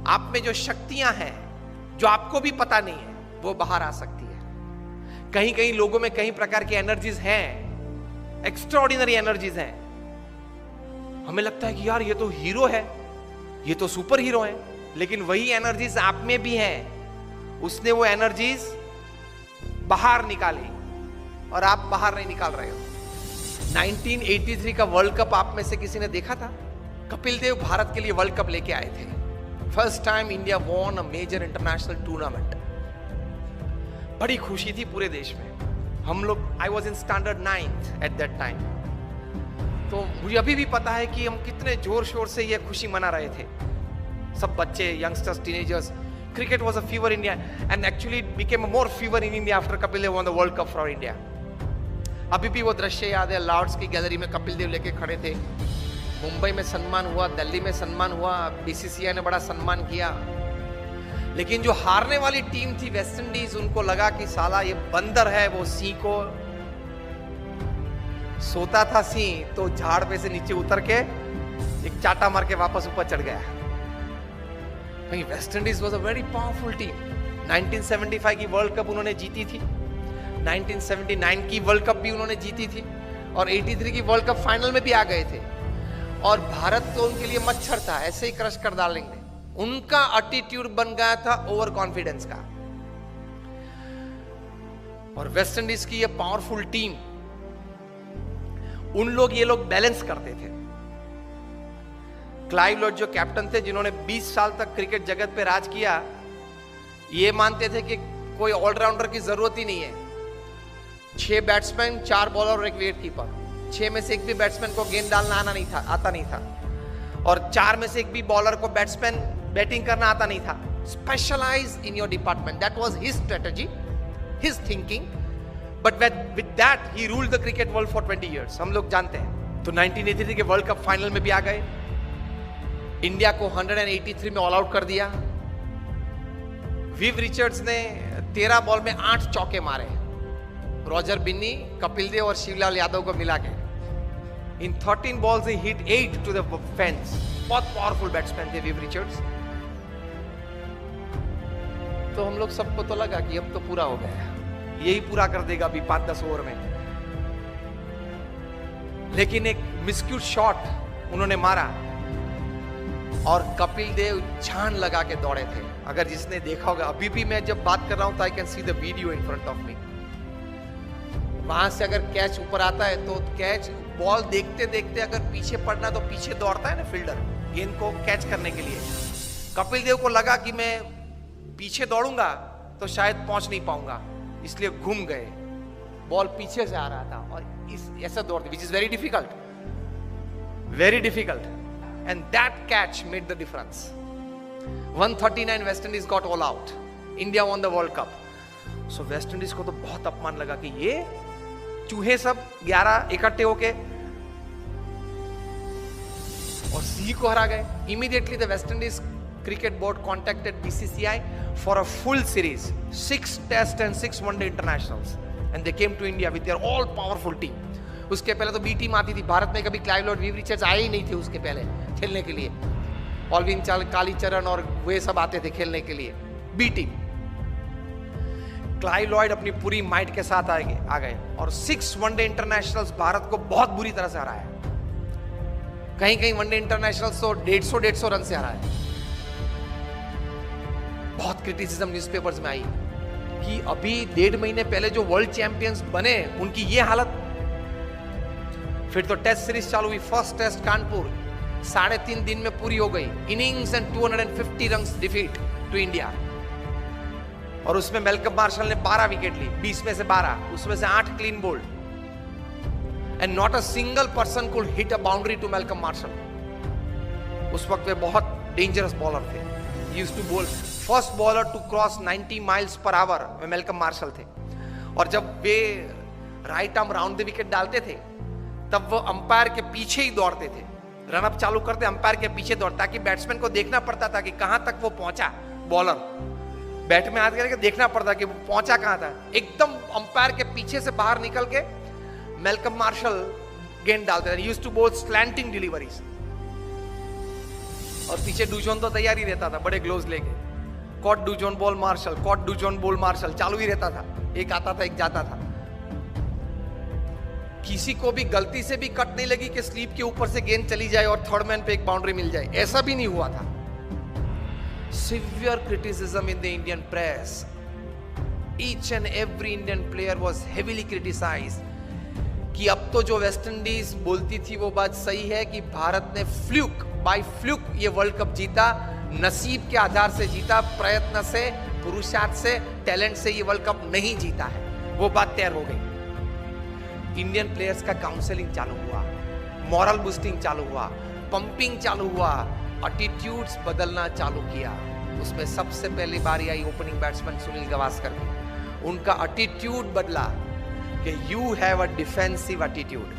आप में जो शक्तियां हैं जो आपको भी पता नहीं है वो बाहर आ सकती है। कहीं कहीं लोगों में कई प्रकार की एनर्जीज हैं, एक्स्ट्राऑर्डिनरी एनर्जीज हैं। हमें लगता है कि यार ये तो हीरो है, ये तो सुपर हीरो है, लेकिन वही एनर्जीज आप में भी हैं। उसने वो एनर्जीज बाहर निकाली और आप बाहर नहीं निकाल रहे हो। 1983 का वर्ल्ड कप आप में से किसी ने देखा था? कपिल देव भारत के लिए वर्ल्ड कप लेके आए थे। First time India won a major international tournament. बड़ी खुशी थी पूरे देश में। हम लोग, I was in standard 9th at that time, तो मुझे अभी भी पता है कि हम कितने जोर शोर से ये खुशी मना रहे थे, सब बच्चे, youngsters, teenagers. Cricket was a fever India and actually it became a more fever in India after Kapil Dev won the world cup for India. अभी भी वो दृश्य याद है, लॉर्ड्स की गैलरी में कपिल देव लेके खड़े थे। मुंबई में सम्मान हुआ, दिल्ली में सम्मान हुआ, बीसीसीआई ने बड़ा सम्मान किया। लेकिन जो हारने वाली टीम थी वेस्ट इंडीज, उनको लगा कि साला ये बंदर है, वो सिंह को सोता था सिंह तो झाड़ पे से नीचे उतर के एक चाटा मार के वापस ऊपर चढ़ गया। West Indies was a very powerful team. 1975 की वर्ल्ड कप उन्होंने जीती थी, 1979 की वर्ल्ड कप भी उन्होंने जीती थी और 83 की वर्ल्ड कप फाइनल में भी आ गए थे। और भारत तो उनके लिए मच्छर था, ऐसे ही क्रश कर डालेंगे। उनका एटीट्यूड बन गया था ओवर कॉन्फिडेंस का। और वेस्ट इंडीज की ये पावरफुल टीम, ये लोग बैलेंस करते थे। क्लाइव लॉयड जो कैप्टन थे, जिन्होंने 20 साल तक क्रिकेट जगत पे राज किया, ये मानते थे कि कोई ऑलराउंडर की जरूरत ही नहीं है। 6 बैट्समैन, 4 बॉलर और 1 विकेट कीपर। 6 में से एक भी बैट्समैन को गेंद डालना आता नहीं था और 4 में से एक भी बॉलर को बैट्समैन बैटिंग करना आता नहीं था। Specialise in your department, that was his strategy, his thinking, but with that he ruled the cricket world for 20 years. हम लोग जानते हैं। तो 1983 के वर्ल्ड कप फाइनल में भी आ गए, इंडिया को 183 में ऑल आउट कर दिया। विव रिचर्ड्स ने 13 बॉल में 8 चौके मारे, रॉजर बिन्नी, कपिल देव और शिवलाल यादव को मिला के। इन 13 balls he hit 8 to the fence। बहुत पावरफुल बैट्समैन थे विव रिचर्ड्स। तो हम लोग सबको तो लगा कि अब तो पूरा हो गया, यही पूरा कर देगा अभी 5-10 ओवर में। लेकिन एक मिस्क्यूट शॉट उन्होंने मारा और कपिल देव जान लगा के दौड़े थे। अगर जिसने देखा होगा, अभी भी मैं जब बात कर रहा हूं तो I can see the video in front of me. वहां से अगर कैच ऊपर आता है तो कैच, बॉल देखते देखते अगर पीछे पड़ना तो पीछे दौड़ता है ना फील्डर गेंद को कैच करने के लिए। कपिल देव को लगा कि मैं पीछे दौड़ूंगा तो शायद पहुंच नहीं पाऊंगा, इसलिए घूम गए। बॉल पीछे से आ रहा था और ऐसा दौड़ते, which is very difficult, and that catch made the difference. 139 West Indies got all out, India won the world cup. So West Indies को तो बहुत अपमान लगा कि ये चूहे सब 11 इकट्ठे होके और सिंह को हरा गए। Immediately the West Indies cricket board contacted BCCI for a full series, 6 test and 6 one day internationals, and they came to India with their all powerful team. उसके पहले तो बी टीम आती थी भारत में, कभी क्लाइव लॉयड, विव रिचर्ड्स आए ही नहीं थे उसके पहले खेलने के लिए। ऑलविन कालीचरण और वे सब आते थे खेलने के लिए, बी टीम। क्लाइव लॉयड अपनी पूरी माइट के साथ आ गए और 6 वनडे इंटरनेशनल्स भारत को बहुत बुरी तरह से हराया। कहीं कहीं वनडे इंटरनेशनल्स तो 150 रन से हराया। बहुत क्रिटिसिज्म न्यूज़पेपर्स में आई कि अभी 1.5 महीने पहले जो वर्ल्ड चैंपियंस बने उनकी ये हालत। फिर तो टेस्ट सीरीज चालू हुई। फर्स्ट टेस्ट कानपुर 3.5 दिन में पूरी हो गई। Innings and 250 runs defeat to India. और उसमें मेलकम मार्शल ने 12 विकेट ली, 20 में से 12, उसमें से 8 clean bowled, and not a single person could hit a boundary to Malcolm Marshall. उस वक्त वे बहुत डेंजरस बॉलर थे। He used to bowl first bowler to cross 90 miles per hour में मेलकम मार्शल थे। और जब वे right arm round the wicket डालते थे तब वो अंपायर के पीछे ही दौड़ते थे। रनअप चालू करते अंपायर के पीछे दौड़, ताकि बैट्समैन को देखना पड़ता था कि कहां तक वो पहुंचा। बॉलर बैट में हाथ करके देखना पड़ता कि वो पहुंचा कहां था। एकदम अंपायर के पीछे से बाहर निकल के मेलकम मार्शल गेंद डालते थे। यूज्ड टू बोल स्लैंटिंग डिलीवरीज। और पीछे डूजोन तो तैयार ही रहता था बड़े ग्लोव्स लेके, caught Dujon ball Marshall, caught Dujon ball Marshall चालू ही रहता था, एक आता था एक जाता था। किसी को भी गलती से भी कट नहीं लगी कि स्लीप के ऊपर से गेंद चली जाए और थर्ड मैन पे एक बाउंड्री मिल जाए, ऐसा भी नहीं हुआ था। Severe criticism in the Indian press, each and every Indian player was heavily criticised कि अब तो जो वेस्ट इंडीज बोलती थी वो बात सही है कि भारत ने बाय फ्लूक ये वर्ल्ड कप जीता, नसीब के आधार से जीता, प्रयत्न से, पुरुषार्थ से, टैलेंट से ये वर्ल्ड कप नहीं जीता है, वो बात तैयार हो गई। इंडियन प्लेयर्स का काउंसलिंग चालू हुआ, मॉरल बूस्टिंग चालू हुआ, पंपिंग चालू हुआ, एटीट्यूड्स बदलना चालू किया। उसमें सबसे पहली बारी आई ओपनिंग बैट्समैन सुनील गावस्कर की। उनका एटीट्यूड बदला कि you have a defensive attitude,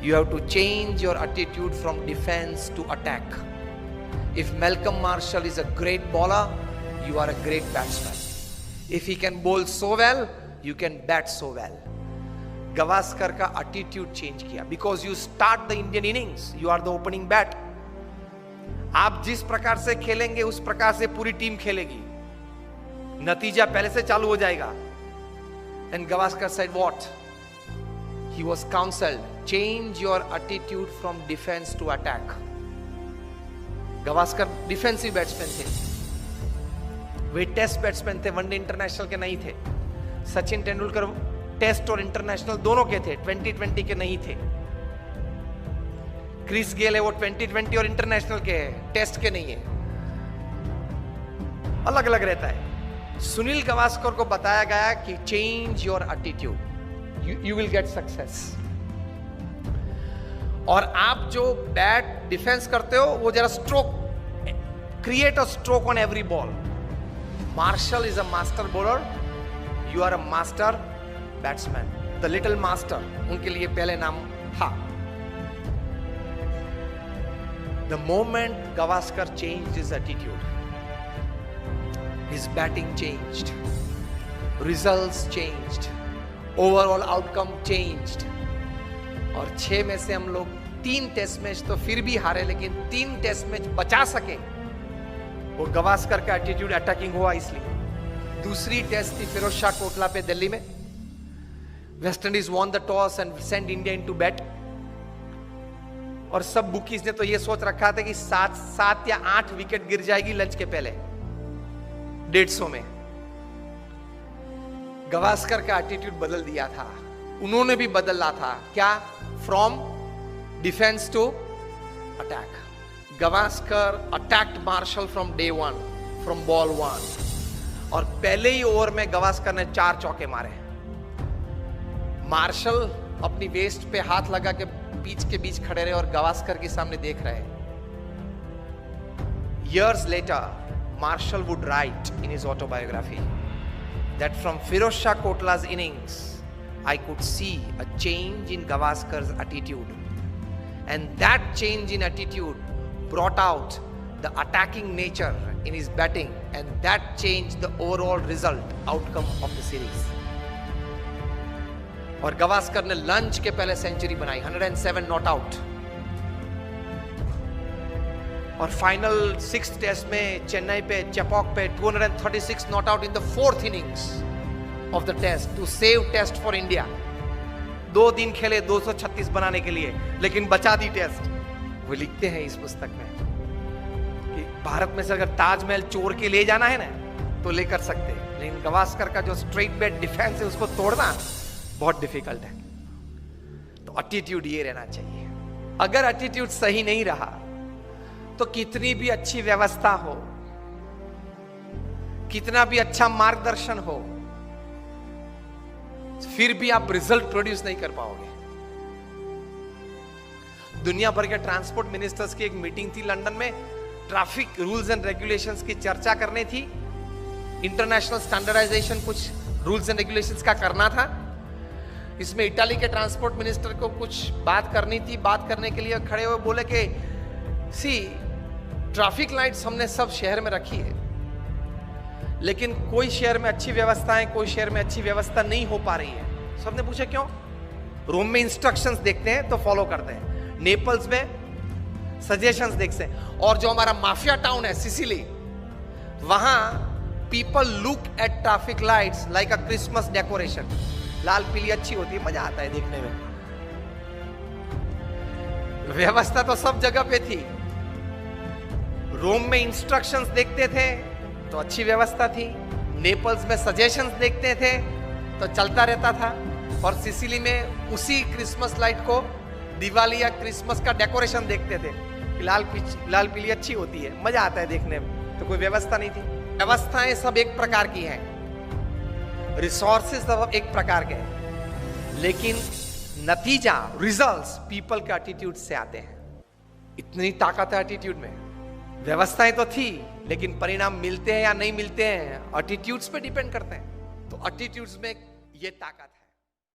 you have to change your attitude from defence to attack. If Malcolm Marshall is a great bowler, you are a great batsman. If he can bowl so well, you can bat so well. Gavaskar का attitude change किया, because you start the Indian innings, you are the opening bat. आप जिस प्रकार से खेलेंगे उस प्रकार से पूरी टीम खेलेगी, नतीजा पहले से चालू हो जाएगा। And Gavaskar said what? He was counseled, change your attitude from defense to attack. Gavaskar defensive batsman थे, वे टेस्ट बैट्समैन थे, वनडे इंटरनेशनल के नहीं थे। सचिन तेंदुलकर टेस्ट और इंटरनेशनल दोनों के थे, 2020 के नहीं थे। क्रिस गेल है वो 2020 और इंटरनेशनल के है, टेस्ट के नहीं है, अलग अलग रहता है। सुनील गावस्कर को बताया गया कि change your attitude, you will get success. और आप जो बैट डिफेंस करते हो वो जरा stroke, create a stroke on every ball. Marshall is a master bowler, you are a master batsman, the little master उनके लिए पहले नाम था। The moment Gavaskar changed his attitude, his batting changed, results changed, overall outcome changed. और 6 में से हम लोग 3 टेस्ट मैच तो फिर भी हारे, लेकिन 3 टेस्ट मैच बचा सके, वो गावस्कर का एटीट्यूड अटैकिंग हुआ इसलिए। दूसरी टेस्ट थी फिरोज शाह कोटला पे दिल्ली में, West Indies won the toss and send India into bat. और सब बुकीज ने तो ये सोच रखा था कि 7 या 8 विकेट गिर जाएगी लंच के पहले 150 में। गावस्कर का एटीट्यूड बदल दिया था, उन्होंने भी बदला था, क्या? From defence to attack. Gavaskar attacked Marshall from day 1, from ball 1, और पहले ही ओवर में गावस्कर ने 4 चौके मारे। मार्शल अपनी वेस्ट पे हाथ लगा के पिच के बीच खड़े रहे और गावस्कर के सामने देख रहे। Years later, Marshall would write in his autobiography that from Firoz Shah Kotla's innings, I could see a change in Gavaskar's attitude, and that change in attitude brought out the attacking nature in his batting, and that changed the overall result outcome of the series. और गावस्कर ने lunch के पहले century बनाई, 107 not out. और final 6th test में चेन्नई पे चेपॉक पे 236 not out in the 4th innings of the test to save test for India। 2 दिन खेले 236 बनाने के लिए, लेकिन बचा दी टेस्ट। वो लिखते हैं इस पुस्तक में कि भारत में से अगर ताजमहल चोर के ले जाना है ना तो लेकर सकते हैं, लेकिन गावस्कर का जो स्ट्रेट बैट डिफेंस है उसको तोड़ना बहुत डिफिकल्ट है। तो एटीट्यूड ये रहना चाहिए। अगर एटीट्यूड सही नहीं रहा तो कितनी भी अच्छी व्यवस्था हो, कितना भी अच्छा मार्गदर्शन हो, फिर भी आप रिजल्ट प्रोड्यूस नहीं कर पाओगे। दुनिया भर के ट्रांसपोर्ट मिनिस्टर्स की एक मीटिंग थी लंदन में, ट्रैफिक रूल्स एंड रेगुलेशंस की चर्चा करनी थी, इंटरनेशनल स्टैंडर्डाइजेशन कुछ रूल्स एंड रेगुलेशंस का करना था। इसमें इटाली के ट्रांसपोर्ट मिनिस्टर को कुछ बात करनी थी। बात करने के लिए खड़े हुए बोले कि सी ट्रैफिक लाइट्स हमने सब शहर में रखी है, लेकिन कोई शहर में अच्छी व्यवस्था है, कोई शहर में अच्छी व्यवस्था नहीं हो पा रही है। सबने पूछा क्यों? रोम में इंस्ट्रक्शंस देखते हैं तो फॉलो करते हैं, नेपल्स में सजेशंस देखते हैं। और जो हमारा माफिया टाउन है सिसिली, वहां people look at traffic lights like a Christmas decoration. लाल पीली अच्छी होती है, मजा आता है देखने में। व्यवस्था तो सब जगह पे थी। रोम में इंस्ट्रक्शंस देखते थे तो अच्छी व्यवस्था थी, नेपल्स में सजेशंस देखते थे तो चलता रहता था, और सिसिली में उसी क्रिसमस लाइट को दिवाली या क्रिसमस का डेकोरेशन देखते थे कि लाल पीली अच्छी होती है, मजा आता है देखने में। तो कोई व्यवस्था नहीं थी। व्यवस्थाएं सब एक प्रकार की हैं, रिसोर्सेज सब एक प्रकार के हैं, लेकिन नतीजा, रिजल्ट्स पीपल के एटीट्यूड से आते हैं। इतनी ताकत है एटीट्यूड में। व्यवस्थाएं तो थी, लेकिन परिणाम मिलते हैं या नहीं मिलते हैं एटीट्यूड्स पे डिपेंड करते हैं। तो एटीट्यूड्स में ये ताकत है।